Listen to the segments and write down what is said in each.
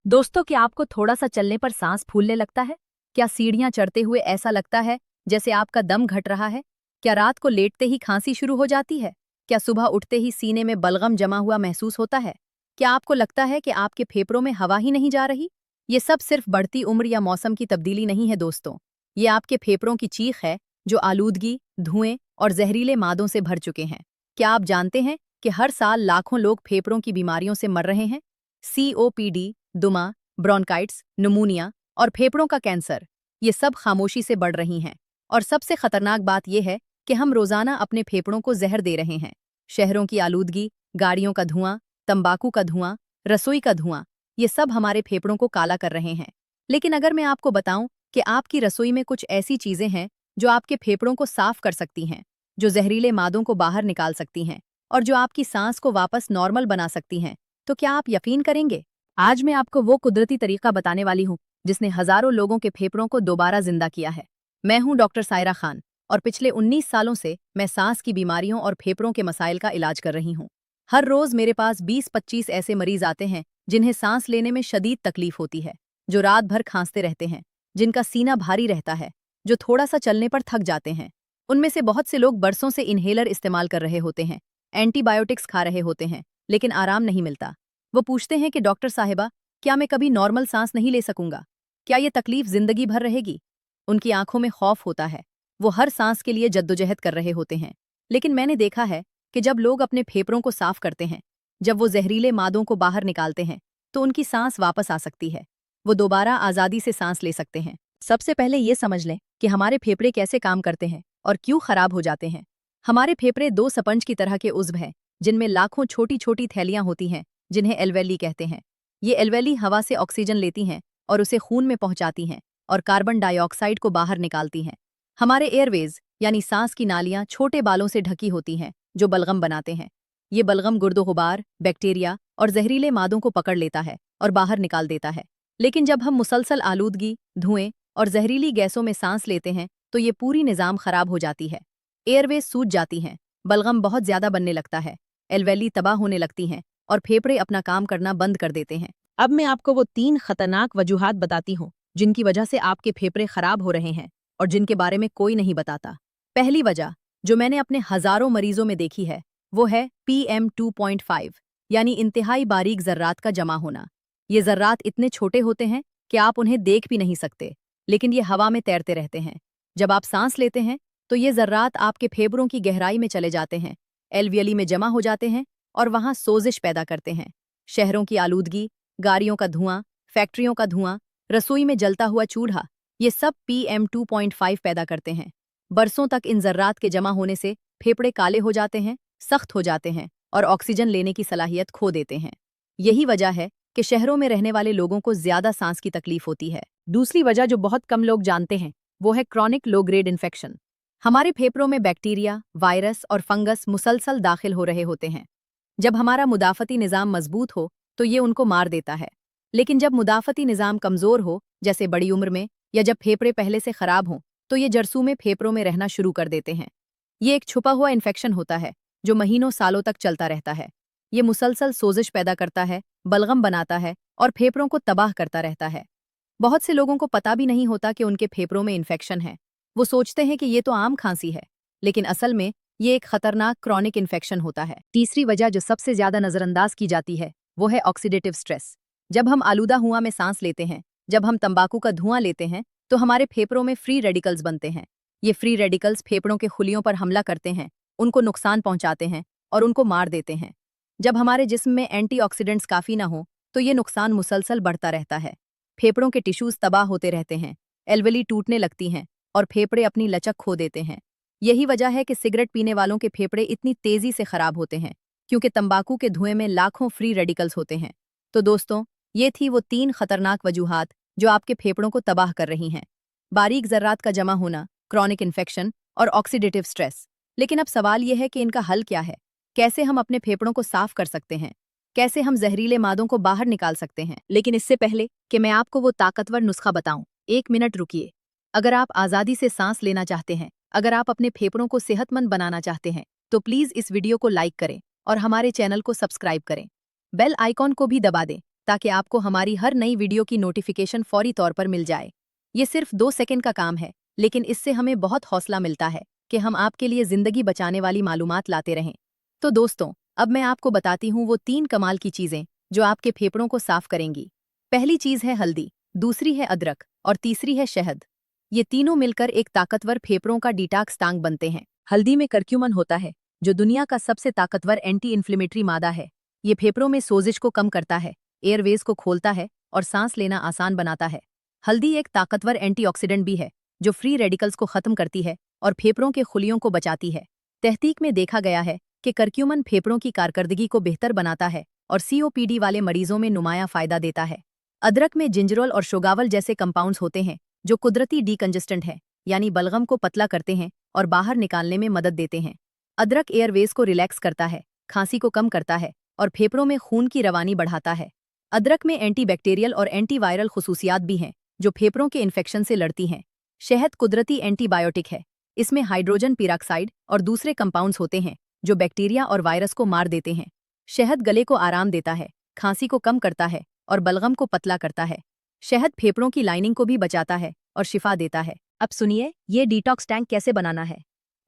दोस्तों, क्या आपको थोड़ा सा चलने पर सांस फूलने लगता है? क्या सीढ़ियां चढ़ते हुए ऐसा लगता है जैसे आपका दम घट रहा है? क्या रात को लेटते ही खांसी शुरू हो जाती है? क्या सुबह उठते ही सीने में बलगम जमा हुआ महसूस होता है? क्या आपको लगता है कि आपके फेफड़ों में हवा ही नहीं जा रही? ये सब सिर्फ बढ़ती उम्र या मौसम की तब्दीली नहीं है दोस्तों। ये आपके फेफड़ों की चीख है जो आलूदगी, धुएं और जहरीले मादों से भर चुके हैं। क्या आप जानते हैं कि हर साल लाखों लोग फेफड़ों की बीमारियों से मर रहे हैं? COPD, दुमा, ब्रोंकाइटिस, निमोनिया और फेफड़ों का कैंसर, ये सब खामोशी से बढ़ रही हैं। और सबसे खतरनाक बात यह है कि हम रोजाना अपने फेफड़ों को जहर दे रहे हैं। शहरों की आलूदगी, गाड़ियों का धुआं, तंबाकू का धुआं, रसोई का धुआं, ये सब हमारे फेफड़ों को काला कर रहे हैं। लेकिन अगर मैं आपको बताऊं कि आपकी रसोई में कुछ ऐसी चीजें हैं जो आपके फेफड़ों को साफ कर सकती हैं, जो जहरीले मादों को बाहर निकाल सकती हैं और जो आपकी सांस को वापस नॉर्मल बना सकती हैं, तो क्या आप यकीन करेंगे? आज मैं आपको वो कुदरती तरीका बताने वाली हूँ जिसने हजारों लोगों के फेफड़ों को दोबारा जिंदा किया है। मैं हूँ डॉक्टर सायरा खान और पिछले 19 सालों से मैं सांस की बीमारियों और फेफड़ों के मसाइल का इलाज कर रही हूँ। हर रोज मेरे पास 20-25 ऐसे मरीज आते हैं जिन्हें सांस लेने में शदीद तकलीफ होती है, जो रात भर खांसते रहते हैं, जिनका सीना भारी रहता है, जो थोड़ा सा चलने पर थक जाते हैं। उनमें से बहुत से लोग बरसों से इन्हेलर इस्तेमाल कर रहे होते हैं, एंटीबायोटिक्स खा रहे होते हैं, लेकिन आराम नहीं मिलता। वो पूछते हैं कि डॉक्टर साहिबा, क्या मैं कभी नॉर्मल सांस नहीं ले सकूंगा? क्या ये तकलीफ जिंदगी भर रहेगी? उनकी आंखों में खौफ होता है। वो हर सांस के लिए जद्दोजहद कर रहे होते हैं। लेकिन मैंने देखा है कि जब लोग अपने फेफड़ों को साफ करते हैं, जब वो जहरीले मादों को बाहर निकालते हैं, तो उनकी सांस वापस आ सकती है। वो दोबारा आज़ादी से सांस ले सकते हैं। सबसे पहले ये समझ लें कि हमारे फेफड़े कैसे काम करते हैं और क्यों खराब हो जाते हैं। हमारे फेफड़े दो स्पंज की तरह के उज़्व हैं, जिनमें लाखों छोटी छोटी थैलियां होती हैं, जिन्हें एल्वेली कहते हैं। ये एल्वेली हवा से ऑक्सीजन लेती हैं और उसे खून में पहुंचाती हैं और कार्बन डाइऑक्साइड को बाहर निकालती हैं। हमारे एयरवेज यानी सांस की नालियां छोटे बालों से ढकी होती हैं जो बलगम बनाते हैं। ये बलगम गुर्दो गुबार, बैक्टीरिया और जहरीले मादों को पकड़ लेता है और बाहर निकाल देता है। लेकिन जब हम मुसलसल आलूदगी, धुएं और जहरीली गैसों में सांस लेते हैं तो ये पूरी निज़ाम खराब हो जाती है। एयरवेज सूज जाती हैं, बलगम बहुत ज्यादा बनने लगता है, एल्वेली तबाह होने लगती हैं और फेफड़े अपना काम करना बंद कर देते हैं। अब मैं आपको वो 3 खतरनाक वजूहात बताती हूँ जिनकी वजह से आपके फेफड़े खराब हो रहे हैं और जिनके बारे में कोई नहीं बताता। पहली वजह, जो मैंने अपने हजारों मरीजों में देखी है, वो है PM2.5 यानी इंतहाई बारीक जर्रात का जमा होना। ये जर्रात इतने छोटे होते हैं कि आप उन्हें देख भी नहीं सकते, लेकिन ये हवा में तैरते रहते हैं। जब आप सांस लेते हैं तो ये जर्रात आपके फेफड़ों की गहराई में चले जाते हैं, एल्वियली में जमा हो जाते हैं और वहां सोजिश पैदा करते हैं। शहरों की आलूदगी, गाड़ियों का धुआं, फैक्ट्रियों का धुआं, रसोई में जलता हुआ चूल्हा, ये सब PM2.5 पैदा करते हैं। बरसों तक इन जर्रात के जमा होने से फेफड़े काले हो जाते हैं, सख्त हो जाते हैं और ऑक्सीजन लेने की सलाहियत खो देते हैं। यही वजह है कि शहरों में रहने वाले लोगों को ज्यादा सांस की तकलीफ होती है। दूसरी वजह जो बहुत कम लोग जानते हैं, वो है क्रॉनिक लो ग्रेड इन्फेक्शन। हमारे फेफड़ों में बैक्टीरिया, वायरस और फंगस मुसलसल दाखिल हो रहे होते हैं। जब हमारा मुदाफती निज़ाम मजबूत हो तो ये उनको मार देता है, लेकिन जब मुदाफती निज़ाम कमज़ोर हो, जैसे बड़ी उम्र में या जब फेफड़े पहले से खराब हों, तो ये जरसूमे फेफड़ों में रहना शुरू कर देते हैं। ये एक छुपा हुआ इन्फेक्शन होता है जो महीनों सालों तक चलता रहता है। ये मुसलसल सोजिश पैदा करता है, बलगम बनाता है और फेफड़ों को तबाह करता रहता है। बहुत से लोगों को पता भी नहीं होता कि उनके फेफड़ों में इन्फेक्शन है। वो सोचते हैं कि ये तो आम खांसी है, लेकिन असल में ये एक खतरनाक क्रॉनिक इन्फेक्शन होता है। तीसरी वजह जो सबसे ज्यादा नजरअंदाज की जाती है, वो है ऑक्सीडेटिव स्ट्रेस। जब हम आलूदा हुआ में सांस लेते हैं, जब हम तंबाकू का धुआं लेते हैं, तो हमारे फेफड़ों में फ्री रेडिकल्स बनते हैं। ये फ्री रेडिकल्स फेफड़ों के खुलियों पर हमला करते हैं, उनको नुकसान पहुंचाते हैं और उनको मार देते हैं। जब हमारे जिस्म में एंटीऑक्सीडेंट्स काफ़ी ना हो, तो ये नुकसान मुसलसल बढ़ता रहता है। फेफड़ों के टिश्यूज तबाह होते रहते हैं, एल्वेली टूटने लगती हैं और फेफड़े अपनी लचक खो देते हैं। यही वजह है कि सिगरेट पीने वालों के फेफड़े इतनी तेजी से खराब होते हैं, क्योंकि तंबाकू के धुएं में लाखों फ्री रेडिकल्स होते हैं। तो दोस्तों, ये थी वो 3 खतरनाक वजूहात जो आपके फेफड़ों को तबाह कर रही हैं। बारीक जर्रात का जमा होना, क्रॉनिक इन्फेक्शन और ऑक्सीडेटिव स्ट्रेस। लेकिन अब सवाल यह है कि इनका हल क्या है? कैसे हम अपने फेफड़ों को साफ कर सकते हैं? कैसे हम जहरीले मादों को बाहर निकाल सकते हैं? लेकिन इससे पहले कि मैं आपको वो ताकतवर नुस्खा बताऊं, 1 मिनट रुकिए। अगर आप आज़ादी से सांस लेना चाहते हैं, अगर आप अपने फेफड़ों को सेहतमंद बनाना चाहते हैं, तो प्लीज़ इस वीडियो को लाइक करें और हमारे चैनल को सब्सक्राइब करें। बेल आइकॉन को भी दबा दें ताकि आपको हमारी हर नई वीडियो की नोटिफिकेशन फौरी तौर पर मिल जाए। ये सिर्फ 2 सेकंड का काम है, लेकिन इससे हमें बहुत हौसला मिलता है कि हम आपके लिए ज़िंदगी बचाने वाली मालूमात लाते रहें। तो दोस्तों, अब मैं आपको बताती हूँ वो 3 कमाल की चीज़ें जो आपके फेफड़ों को साफ करेंगी। पहली चीज़ है हल्दी, दूसरी है अदरक और तीसरी है शहद। ये तीनों मिलकर एक ताकतवर फेफड़ों का डिटॉक्स टैंक बनते हैं। हल्दी में करक्यूमन होता है, जो दुनिया का सबसे ताकतवर एंटी इन्फ्लेमेटरी मादा है। ये फेफड़ों में सोजिश को कम करता है, एयरवेज को खोलता है और सांस लेना आसान बनाता है। हल्दी एक ताकतवर एंटीऑक्सीडेंट भी है, जो फ्री रेडिकल्स को खत्म करती है और फेफड़ों के खुलियों को बचाती है। तहकीक में देखा गया है कि करक्यूमन फेफड़ों की कारकर्दगी को बेहतर बनाता है और सीओपीडी वाले मरीजों में नुमाया फायदा देता है। अदरक में जिंजरोल और शोगावल जैसे कंपाउंड्स होते हैं, जो कुदरती डीकंजेस्टेंट है, यानी बलगम को पतला करते हैं और बाहर निकालने में मदद देते हैं। अदरक एयरवेज को रिलैक्स करता है, खांसी को कम करता है और फेफड़ों में खून की रवानी बढ़ाता है। अदरक में एंटीबैक्टीरियल और एंटीवायरल खुसूसियात भी हैं, जो फेफड़ों के इन्फेक्शन से लड़ती हैं। शहद कुदरती एंटीबायोटिक है। इसमें हाइड्रोजन पेरोक्साइड और दूसरे कंपाउंड्स होते हैं, जो बैक्टीरिया और वायरस को मार देते हैं। शहद गले को आराम देता है, खांसी को कम करता है और बलगम को पतला करता है। शहद फेफड़ों की लाइनिंग को भी बचाता है और शिफा देता है। अब सुनिए, ये डिटॉक्स टैंक कैसे बनाना है।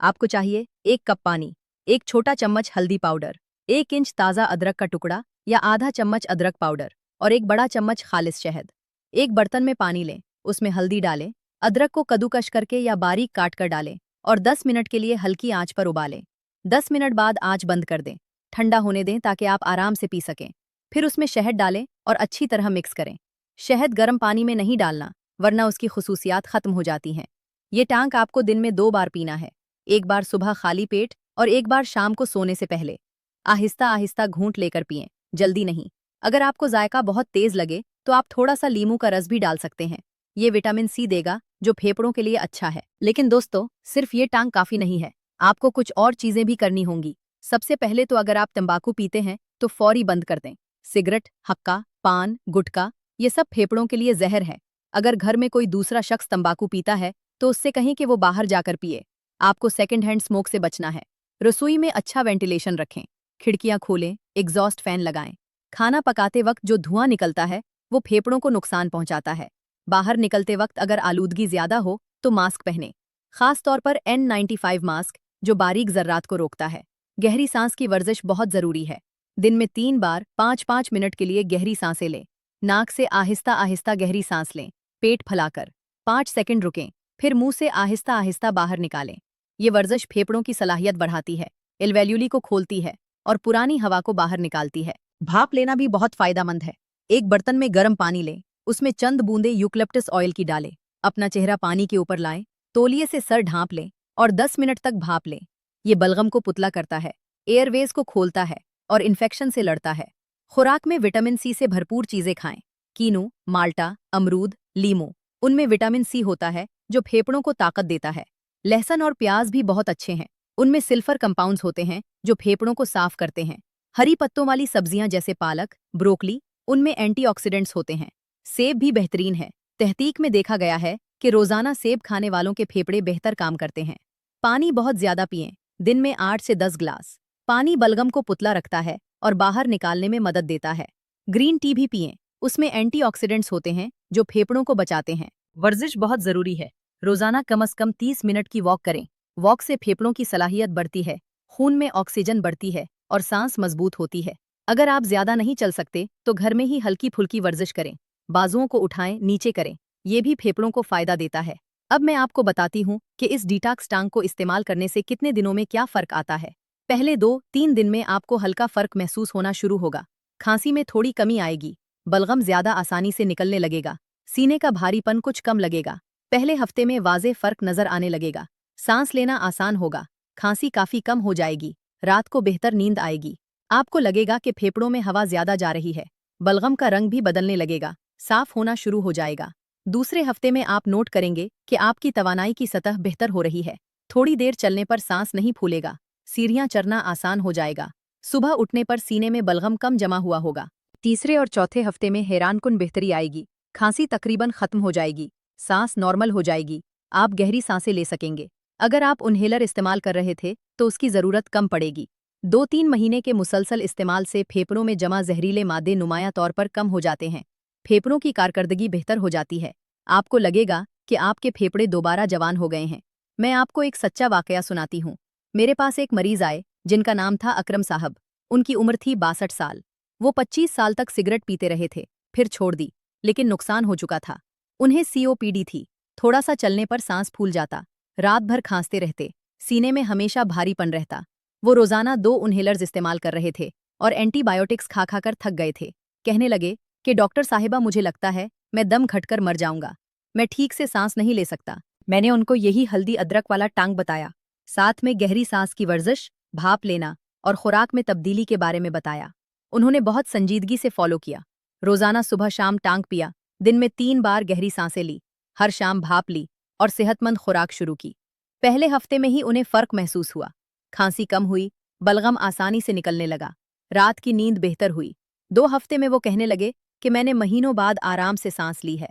आपको चाहिए 1 कप पानी, 1 छोटा चम्मच हल्दी पाउडर, 1 इंच ताज़ा अदरक का टुकड़ा या आधा चम्मच अदरक पाउडर और 1 बड़ा चम्मच खालिस शहद। एक बर्तन में पानी लें, उसमें हल्दी डालें, अदरक को कद्दूकश करके या बारीक काट कर डालें और 10 मिनट के लिए हल्की आंच पर उबालें। 10 मिनट बाद आंच बंद कर दें, ठंडा होने दें ताकि आप आराम से पी सकें। फिर उसमें शहद डालें और अच्छी तरह मिक्स करें। शहद गर्म पानी में नहीं डालना, वरना उसकी खुसूसियात खत्म हो जाती हैं। ये टैंक आपको दिन में 2 बार पीना है, एक बार सुबह खाली पेट और एक बार शाम को सोने से पहले। आहिस्ता आहिस्ता घूंट लेकर पिएं, जल्दी नहीं। अगर आपको जायका बहुत तेज लगे तो आप थोड़ा सा लीमू का रस भी डाल सकते हैं। ये विटामिन सी देगा, जो फेफड़ों के लिए अच्छा है। लेकिन दोस्तों, सिर्फ ये टैंक काफी नहीं है, आपको कुछ और चीजें भी करनी होंगी। सबसे पहले तो अगर आप तंबाकू पीते हैं तो फौरी बंद कर दें। सिगरेट, हक्का, पान, गुटखा, ये सब फेफड़ों के लिए जहर है। अगर घर में कोई दूसरा शख्स तंबाकू पीता है तो उससे कहें कि वो बाहर जाकर पिए। आपको सेकंड हैंड स्मोक से बचना है। रसोई में अच्छा वेंटिलेशन रखें, खिड़कियां खोलें, एग्जॉस्ट फैन लगाएं। खाना पकाते वक्त जो धुआं निकलता है वो फेफड़ों को नुकसान पहुंचाता है। बाहर निकलते वक्त अगर आलूदगी ज्यादा हो तो मास्क पहनें, खास तौर पर N95 मास्क, जो बारीक जर्रात को रोकता है। गहरी सांस की वर्जिश बहुत जरूरी है। दिन में 3 बार 5-5 मिनट के लिए गहरी सांसें लें। नाक से आहिस्ता आहिस्ता गहरी सांस लें, पेट फैलाकर 5 सेकंड रुकें, फिर मुंह से आहिस्ता आहिस्ता बाहर निकालें। ये वर्जिश फेफड़ों की सलाहियत बढ़ाती है, एल्वेोली को खोलती है और पुरानी हवा को बाहर निकालती है। भाप लेना भी बहुत फायदेमंद है। एक बर्तन में गर्म पानी लें, उसमें चंद बूंदे यूकलिप्टस ऑयल की डालें, अपना चेहरा पानी के ऊपर लाएं, तौलिए से सर ढांप लें और 10 मिनट तक भाप लें। ये बलगम को पुतला करता है, एयरवेज को खोलता है और इन्फेक्शन से लड़ता है। खुराक में विटामिन सी से भरपूर चीजें खाएं। कीनू, माल्टा, अमरूद, लीमू, उनमें विटामिन सी होता है, जो फेफड़ों को ताकत देता है। लहसुन और प्याज भी बहुत अच्छे हैं, उनमें सल्फर कंपाउंड्स होते हैं, जो फेफड़ों को साफ करते हैं। हरी पत्तों वाली सब्जियां जैसे पालक, ब्रोकली, उनमें एंटीऑक्सीडेंट्स होते हैं। सेब भी बेहतरीन है। तहकीक में देखा गया है कि रोजाना सेब खाने वालों के फेफड़े बेहतर काम करते हैं। पानी बहुत ज्यादा पिएं, दिन में 8 से 10 ग्लास। पानी बलगम को पुतला रखता है और बाहर निकालने में मदद देता है। ग्रीन टी भी पिएं, उसमें एंटीऑक्सीडेंट्स होते हैं, जो फेफड़ों को बचाते हैं। वर्जिश बहुत जरूरी है। रोजाना कम से कम 30 मिनट की वॉक करें। वॉक से फेफड़ों की सलाहियत बढ़ती है, खून में ऑक्सीजन बढ़ती है और सांस मजबूत होती है। अगर आप ज्यादा नहीं चल सकते तो घर में ही हल्की फुल्की वर्जिश करें। बाजुओं को उठाएं, नीचे करें, ये भी फेफड़ों को फायदा देता है। अब मैं आपको बताती हूँ कि इस डिटॉक्स टैंक को इस्तेमाल करने से कितने दिनों में क्या फर्क आता है। पहले 2-3 दिन में आपको हल्का फर्क महसूस होना शुरू होगा। खांसी में थोड़ी कमी आएगी, बलगम ज्यादा आसानी से निकलने लगेगा, सीने का भारीपन कुछ कम लगेगा। पहले हफ्ते में वाज़े फर्क नजर आने लगेगा। सांस लेना आसान होगा, खांसी काफी कम हो जाएगी, रात को बेहतर नींद आएगी। आपको लगेगा कि फेफड़ों में हवा ज्यादा जा रही है, बलगम का रंग भी बदलने लगेगा, साफ होना शुरू हो जाएगा। दूसरे हफ्ते में आप नोट करेंगे कि आपकी तवानाई की सतह बेहतर हो रही है। थोड़ी देर चलने पर सांस नहीं फूलेगा, सीढ़ियां चढ़ना आसान हो जाएगा, सुबह उठने पर सीने में बलगम कम जमा हुआ होगा। तीसरे और चौथे हफ्ते में हैरानकुन बेहतरी आएगी, खांसी तकरीबन खत्म हो जाएगी, सांस नॉर्मल हो जाएगी, आप गहरी सांसें ले सकेंगे। अगर आप इन्हेलर इस्तेमाल कर रहे थे तो उसकी ज़रूरत कम पड़ेगी। 2-3 महीने के मुसलसल इस्तेमाल से फेफड़ों में जमा जहरीले मादे नुमाया तौर पर कम हो जाते हैं। फेफड़ों की कारकर्दगी बेहतर हो जाती है। आपको लगेगा कि आपके फेफड़े दोबारा जवान हो गए हैं। मैं आपको एक सच्चा वाकया सुनाती हूँ। मेरे पास एक मरीज आए जिनका नाम था अकरम साहब। उनकी उम्र थी 62 साल। वो 25 साल तक सिगरेट पीते रहे थे, फिर छोड़ दी, लेकिन नुकसान हो चुका था। उन्हें सीओपीडी थी। थोड़ा सा चलने पर सांस फूल जाता, रात भर खांसते रहते, सीने में हमेशा भारीपन रहता। वो रोजाना 2 इन्हेलर्स इस्तेमाल कर रहे थे और एंटीबायोटिक्स खा खा कर थक गए थे। कहने लगे कि डॉक्टर साहिबा, मुझे लगता है मैं दम घटकर मर जाऊंगा। मैं ठीक से सांस नहीं ले सकता। मैंने उनको यही हल्दी अदरक वाला टांग बताया, साथ में गहरी सांस की वर्जिश, भाप लेना और खुराक में तब्दीली के बारे में बताया। उन्होंने बहुत संजीदगी से फॉलो किया। रोजाना सुबह शाम टांग पिया, दिन में 3 बार गहरी सांसें ली, हर शाम भाप ली और सेहतमंद खुराक शुरू की। पहले हफ्ते में ही उन्हें फर्क महसूस हुआ। खांसी कम हुई, बलगम आसानी से निकलने लगा, रात की नींद बेहतर हुई। 2 हफ्ते में वो कहने लगे कि मैंने महीनों बाद आराम से सांस ली है।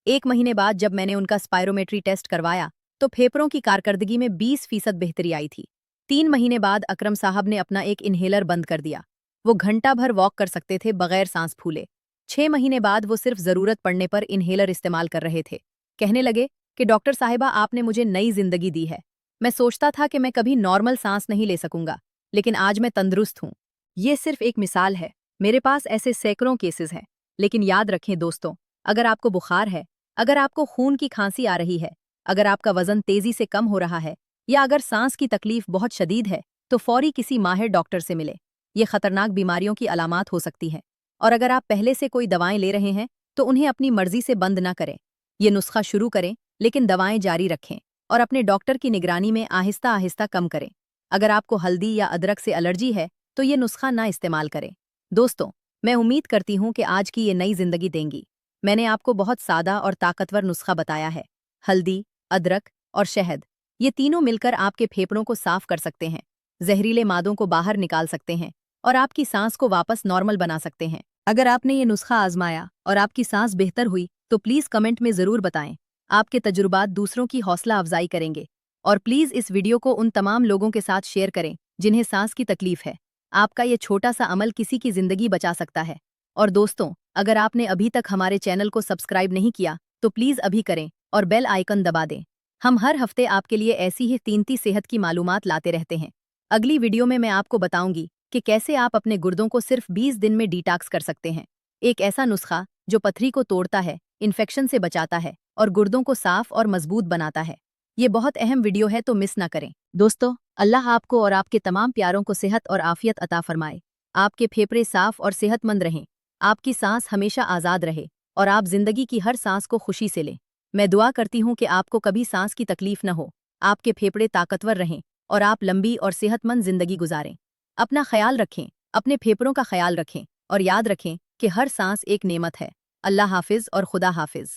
1 महीने बाद जब मैंने उनका स्पायरोमेट्री टेस्ट करवाया तो फेफड़ों की कारकर्दगी में 20% बेहतरी आई थी। 3 महीने बाद अकरम साहब ने अपना एक इन्हेलर बंद कर दिया। वो घंटा भर वॉक कर सकते थे बगैर सांस फूले। 6 महीने बाद वो सिर्फ जरूरत पड़ने पर इन्हेलर इस्तेमाल कर रहे थे। कहने लगे कि डॉक्टर साहिबा, आपने मुझे नई जिंदगी दी है। मैं सोचता था कि मैं कभी नॉर्मल सांस नहीं ले सकूंगा, लेकिन आज मैं तंदुरुस्त हूँ। ये सिर्फ एक मिसाल है। मेरे पास ऐसे सैकड़ों केसेस हैं। लेकिन याद रखें दोस्तों, अगर आपको बुखार है, अगर आपको खून की खांसी आ रही है, अगर आपका वजन तेजी से कम हो रहा है या अगर सांस की तकलीफ बहुत शदीद है, तो फौरी किसी माहिर डॉक्टर से मिले। ये खतरनाक बीमारियों की अलामात हो सकती हैं। और अगर आप पहले से कोई दवाएं ले रहे हैं तो उन्हें अपनी मर्जी से बंद ना करें। ये नुस्खा शुरू करें, लेकिन दवाएं जारी रखें और अपने डॉक्टर की निगरानी में आहिस्ता आहिस्ता कम करें। अगर आपको हल्दी या अदरक से एलर्जी है तो ये नुस्खा ना इस्तेमाल करें। दोस्तों, मैं उम्मीद करती हूँ कि आज की ये नई जिंदगी देंगी। मैंने आपको बहुत सादा और ताकतवर नुस्खा बताया है। हल्दी, अदरक और शहद, ये तीनों मिलकर आपके फेफड़ों को साफ कर सकते हैं, जहरीले मादों को बाहर निकाल सकते हैं और आपकी सांस को वापस नॉर्मल बना सकते हैं। अगर आपने ये नुस्खा आजमाया और आपकी सांस बेहतर हुई तो प्लीज़ कमेंट में ज़रूर बताएं। आपके तजुर्बात दूसरों की हौसला अफजाई करेंगे। और प्लीज़ इस वीडियो को उन तमाम लोगों के साथ शेयर करें जिन्हें सांस की तकलीफ है। आपका ये छोटा सा अमल किसी की ज़िंदगी बचा सकता है। और दोस्तों, अगर आपने अभी तक हमारे चैनल को सब्सक्राइब नहीं किया तो प्लीज़ अभी करें और बेल आइकन दबा दें। हम हर हफ्ते आपके लिए ऐसी ही कीमती सेहत की मालूमात लाते रहते हैं। अगली वीडियो में मैं आपको बताऊंगी कि कैसे आप अपने गुर्दों को सिर्फ 20 दिन में डिटॉक्स कर सकते हैं। एक ऐसा नुस्खा जो पथरी को तोड़ता है, इन्फेक्शन से बचाता है और गुर्दों को साफ और मजबूत बनाता है। ये बहुत अहम वीडियो है, तो मिस ना करें। दोस्तों, अल्लाह आपको और आपके तमाम प्यारों को सेहत और आफियत अता फरमाए। आपके फेफड़े साफ और सेहतमंद रहें, आपकी सांस हमेशा आज़ाद रहे और आप जिंदगी की हर सांस को खुशी से लें। मैं दुआ करती हूँ कि आपको कभी सांस की तकलीफ न हो, आपके फेफड़े ताकतवर रहें और आप लंबी और सेहतमंद जिंदगी गुजारें। अपना ख्याल रखें, अपने फेफड़ों का ख्याल रखें और याद रखें कि हर सांस एक नेमत है। अल्लाह हाफिज और खुदा हाफिज।